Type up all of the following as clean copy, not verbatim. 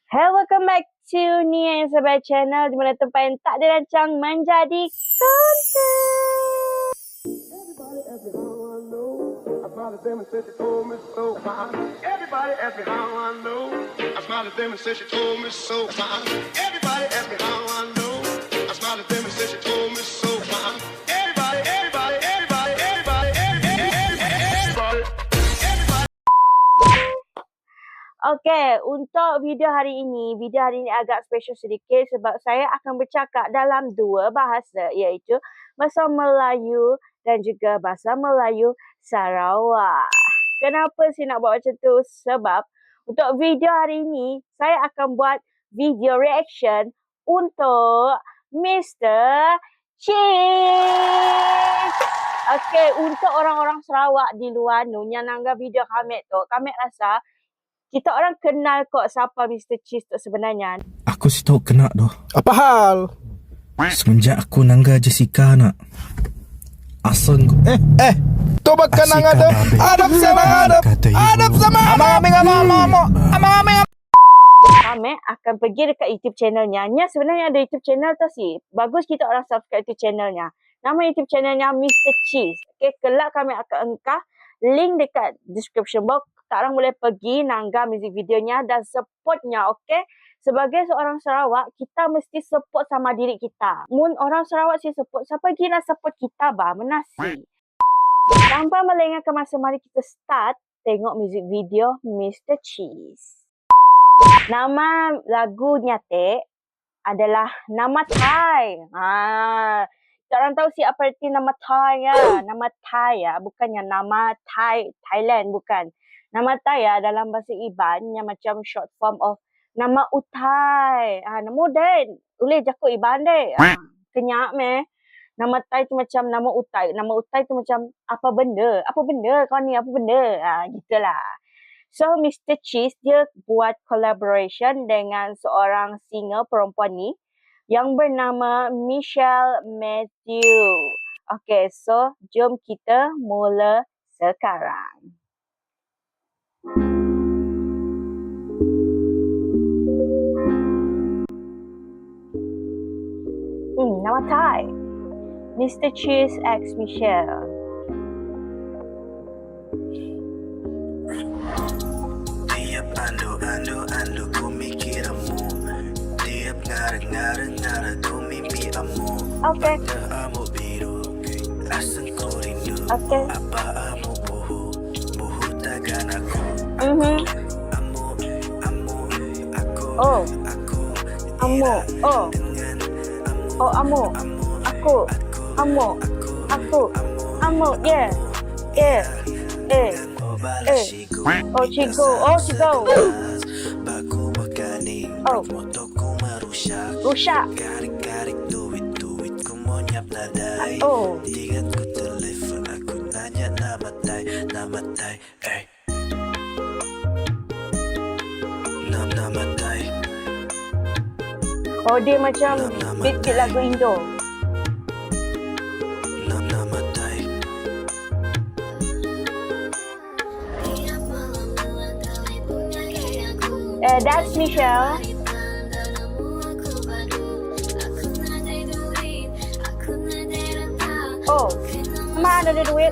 Hey, welcome back to Nia yang Sabar Channel, di mana tempat yang tak dirancang menjadi konten. Everybody ask me how I know. I smiled at them and said she told me so. Everybody ask me how I know. I smiled at them and said she told me so. Everybody ask me how I know. I smiled at them and said she told me so. Everybody. Okey, untuk video hari ini agak special sedikit sebab saya akan bercakap dalam dua bahasa, iaitu bahasa Melayu dan juga bahasa Melayu Sarawak. Kenapa saya nak buat macam tu? Sebab untuk video hari ini, saya akan buat video reaction untuk Mr. Cheese. Okey, untuk orang-orang Sarawak di luar tu yang nangga video kami tu, kami rasa kita orang kenal kok siapa Mr. Cheese tu sebenarnya. Aku sih tahu kena doh. Apa hal? Semenjak aku nangga Jessica nak. Asal Tu bakanang Asika ada. babe. Adap sama adap. Kata ibu. Adap sama aming. Kami akan pergi dekat YouTube channelnya. Nya sebenarnya ada YouTube channel tu sih. Bagus kita orang subscribe YouTube channelnya. Nama YouTube channelnya Mr. Cheese. Okey, kelak kami akan engkau link dekat description box. Tak orang boleh pergi nangga music videonya dan supportnya, okey? Sebagai seorang Sarawak, kita mesti support sama diri kita. Mun orang Sarawak sih support, siapa lagi nak support kita bah? Menasi. Tanpa melengahkan masa, mari kita start tengok music video Mr. Cheese. Nama lagunya adalah nama Thai. Tak orang tahu siapa arti nama Thai ya. Nama Thai ya, bukannya nama Thai, Thailand bukan. Nama Thai ya dalam bahasa Iban yang macam short form of nama Utai. Nama modern. Boleh jakut Iban deh. Kenyak meh. Nama Thai tu macam nama Utai. Nama Utai tu macam apa benda? Apa benda kau ni? Apa benda? Gitulah. So Mr. Cheese dia buat collaboration dengan seorang singer perempuan ni yang bernama Michelle Matthew. Okay, so jom kita mula sekarang. Nama Thai. Mr. Cheese X Michelle. Tiap ando ku mikiramu. Tiap ngara ku mimpi amu. Okay. Mata amu biru, asang ku rindu. Okay. Apa amu buhu tagan aku. Mhm. Amu, aku. Oh. Aku. Amu. Oh. Dengan Oh, amu. Aku. Amu. Aku. Amu. Yeah. Yeah. Oh, Chigo. Oh, Chigo. Baku bakaning. Oh. Motoku merusak. Rusak. Garik-garik duit ku monyap nadai. Oh. Ingat ku telepon aku nanya nama Thai. Nama Thai. Oh, dia macam beat lagu Indo. Nama Thai. That's Michelle. Oh, mana ada duit?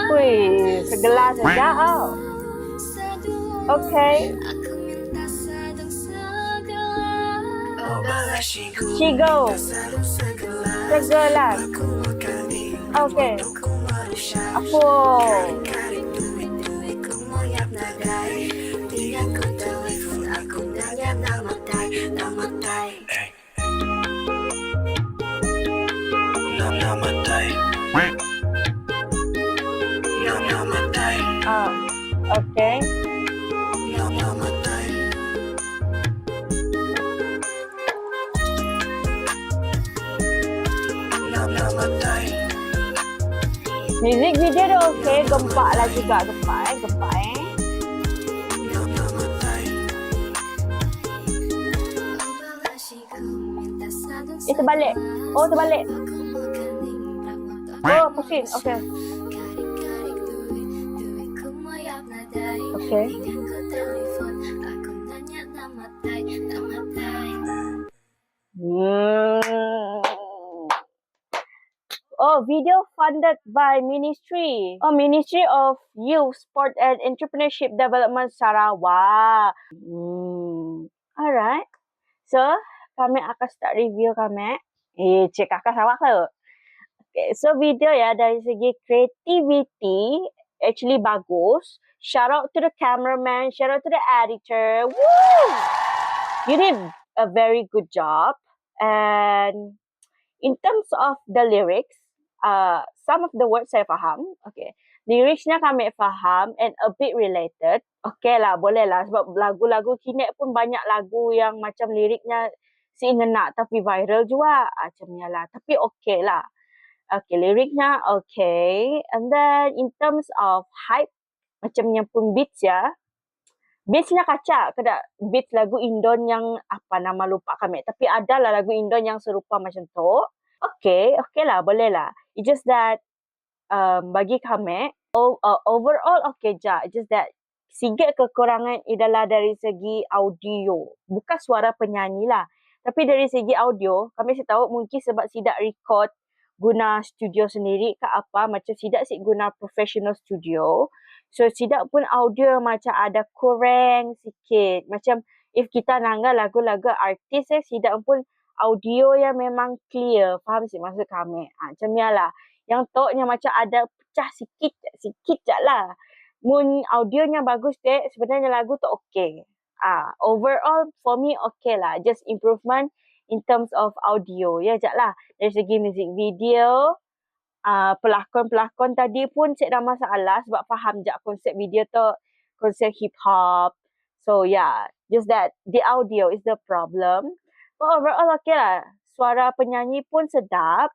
Wih, segelas saja. Oh. Okay. Chigo. Segelas. Okay. Apa? Nama Thai. Nama Thai. Okay. Nama Thai. Nama Thai. Music video dia okay. Gempak lah juga. Gempak eh. Nama Thai. Terbalik. Oh, terbalik. Oh, pusin. Okay. Okay. Hmm. Oh, video funded by Ministry. Oh, Ministry of Youth, Sport and Entrepreneurship Development Sarawak. Alright. So, kami akan start review kami. Cik kakak Sarawak tu. Okay, so video ya dari segi creativity actually bagus. Shout out to the cameraman, shout out to the editor. Woo! You did a very good job. And in terms of the lyrics, some of the words saya faham. Okay. Lyricsnya kami faham and a bit related. Okay lah, boleh lah. Sebab lagu-lagu kini pun banyak lagu yang macam liriknya si ngena tapi viral juga. Macamnya lah. Tapi okay lah. Okay, liriknya okay. And then in terms of hype, macamnya pun beats ya. Beatsnya kacak ke tak? Beats lagu Indon yang apa nama lupa kami. Tapi ada lah lagu Indon yang serupa macam tu. Okay lah, boleh lah. It's just that bagi kami, overall okay je. It's just that sikit kekurangan adalah dari segi audio. Bukan suara penyanyi lah. Tapi dari segi audio, kami tahu mungkin sebab tidak record guna studio sendiri ke apa. Macam tidak guna professional studio. So, tidak pun audio macam ada kurang sikit. Macam if kita nangga lagu-lagu artis tidak pun audio yang memang clear. Faham sih maksud kami? Macam ni lah. Yang toknya macam ada pecah sikit je lah. Mun audionya bagus sebenarnya lagu tu okay. Overall for me okay lah. Just improvement in terms of audio. Ya je lah. Dari segi music video, pelakon-pelakon tadi pun saya dah masalah sebab faham je konsep video tu, konsep hip hop. So yeah, just that the audio is the problem. But overall okay lah. Suara penyanyi pun sedap.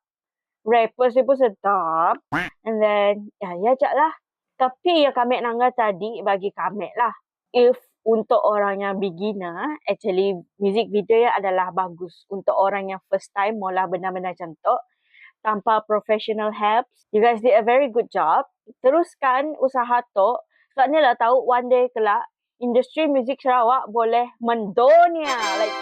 Rappers dia pun sedap. And then ya je lah. Tapi yang kami nangga tadi bagi kami lah. If untuk orang yang beginner, actually music video adalah bagus. Untuk orang yang first time mula benda-benda macam tu. Tanpa professional help. You guys did a very good job. Teruskan usaha tu. Sebab ni lah tahu one day kelak industri muzik Sarawak boleh mendunia. Like,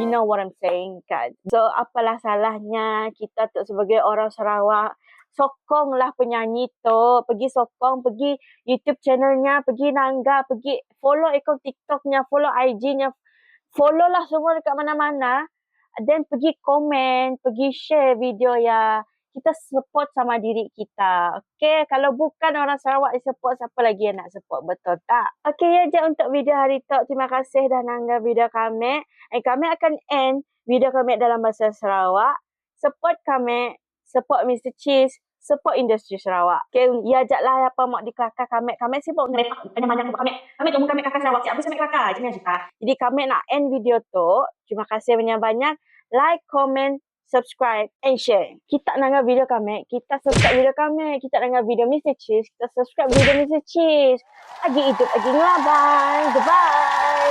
you know what I'm saying kan. So, apalah salahnya kita tu sebagai orang Sarawak. Sokonglah penyanyi tu. Pergi sokong, pergi YouTube channelnya, pergi nangga, pergi follow akaun TikToknya, follow IG-nya. Follow lah semua dekat mana-mana. Then pergi komen, pergi share video ya. Kita support sama diri kita. Okay, kalau bukan orang Sarawak support, siapa lagi yang nak support? Betul tak? Okay, ya je untuk video hari tu. Terima kasih dah nangga video kami. Kami akan end video kami dalam bahasa Sarawak. Support kami, support Mr. Cheese, support industri Sarawak. Okay, ya je lah apa mau di kelakar kami. Kami sibuk ngerepak banyak-banyak kami. Kami tunggu kami kakak Sarawak. Siapa sampai kelakar? Jangan suka. Jadi kami nak end video tu. Terima kasih banyak-banyak. Like, comment, subscribe, and share. Kita nak video kami. Kita subscribe video kami. Kita nak video Mr. Cheese. Kita subscribe video Mr. Cheese. Agi hidup, agi ngelabang. Goodbye.